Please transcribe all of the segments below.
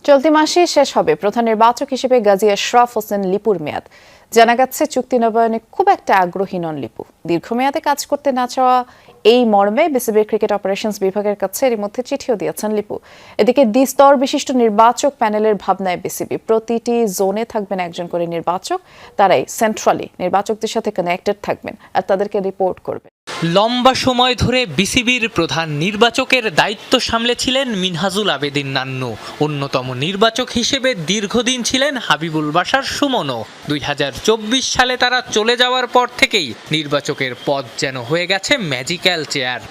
চলতি মাসেই শেষ হবে প্রধান নির্বাচক হিসেবে গাজী আশরাফ হোসেন লিপুর মেয়াদ। জানা গেছে চুক্তি নবায়নে খুব একটা আগ্রহী নন লিপু। দীর্ঘমেয়াদে কাজ করতে না চাওয়া এই মর্মে বিসিবির ক্রিকেট অপারেশনস বিভাগের কাছে এর মধ্যে চিঠিও দিয়েছেন লিপু। এদিকে দ্বিস্তর বিশিষ্ট নির্বাচক প্যানেলের ভাবনায় বিসিবি প্রতিটি জোনে থাকবেন একজন করে নির্বাচক। তারাই সেন্ট্রালি নির্বাচকদের সাথে কানেক্টেড থাকবেন আর তাদেরকে রিপোর্ট করবেন। লম্বা সময় ধরে বিসিবির প্রধান নির্বাচকের দায়িত্ব সামলেছিলেন মিনহাজুল আবেদিন নান্নু। অন্যতম নির্বাচক হিসেবে দীর্ঘদিন ছিলেন হাবিবুল বাশার সুমনও। 2024 সালে তারা চলে যাওয়ার পর থেকেই নির্বাচকের পদ যেন হয়ে গেছে ম্যাজিক্যাল চেয়ার।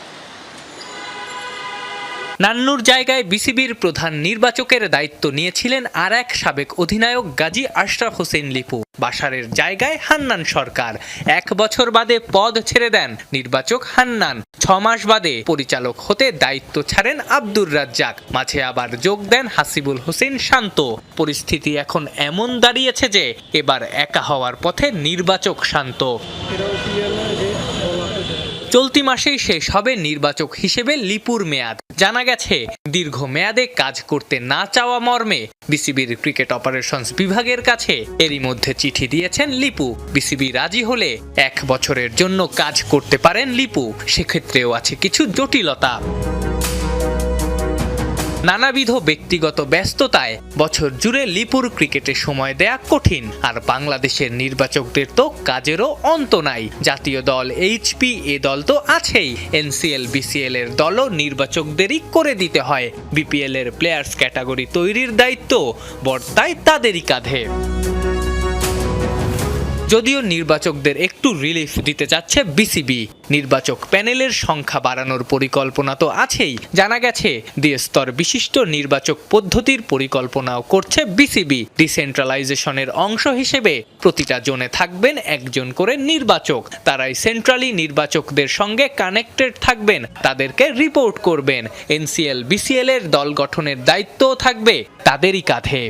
নান্নুর জায়গায় বিসিবির প্রধান নির্বাচকের দায়িত্ব নিয়েছিলেন আর এক সাবেক অধিনায়ক গাজী আশরাফ হোসেন লিপু। বাশারের জায়গায় হান্নান সরকার। 1 বছর বাদে পদ ছেড়ে দেন নির্বাচক হান্নান। 6 মাস বাদে পরিচালক হতে দায়িত্ব ছাড়েন আব্দুর রাজ্জাক। মাঝে আবার যোগ দেন হাসিবুল হোসেন শান্ত। পরিস্থিতি এখন এমন দাঁড়িয়েছে যে এবার একা হওয়ার পথে নির্বাচক শান্ত। চলতি মাসেই শেষ হবে নির্বাচক হিসেবে লিপুর মেয়াদ। জানা গেছে দীর্ঘ মেয়াদে কাজ করতে না চাওয়া মর্মে বিসিবির ক্রিকেট অপারেশনস বিভাগের কাছে এরই মধ্যে চিঠি দিয়েছেন লিপু। বিসিবি রাজি হলে 1 বছরের জন্য কাজ করতে পারেন লিপু। সেক্ষেত্রেও আছে কিছু জটিলতা। নানাবিধ ব্যক্তিগত ব্যস্ততায় বছর জুড়ে লিপুর ক্রিকেটে সময় দেয়া কঠিন। আর বাংলাদেশের নির্বাচকদের তো কাজেরও অন্ত নাই। জাতীয় দল এইচপি এ দল তো আছেই, এনসিএল বিসিএল এর দলও নির্বাচকদেরই করে দিতে হয়। বিপিএল এর প্লেয়ার্স ক্যাটাগরি তৈরির দায়িত্ব বর্তায় তাদেরই কাঁধে। যদিও নির্বাচকদের একটু রিলিফ দিতে যাচ্ছে বিসিবি। নির্বাচক প্যানেলের সংখ্যা বাড়ানোর পরিকল্পনা তো আছেই। জানা গেছে দ্বিস্তর বিশিষ্ট নির্বাচক পদ্ধতির পরিকল্পনাও করছে বিসিবি। ডিসেন্ট্রালাইজেশনের অংশ হিসেবে প্রতিটা জোনে থাকবেন একজন করে নির্বাচক। তারাই সেন্ট্রালি নির্বাচকদের সঙ্গে কানেক্টেড থাকবেন, তাদেরকে রিপোর্ট করবেন। এনসিএল বিসিএল এর দল গঠনের দায়িত্বও থাকবে তাদেরই কাঁধে।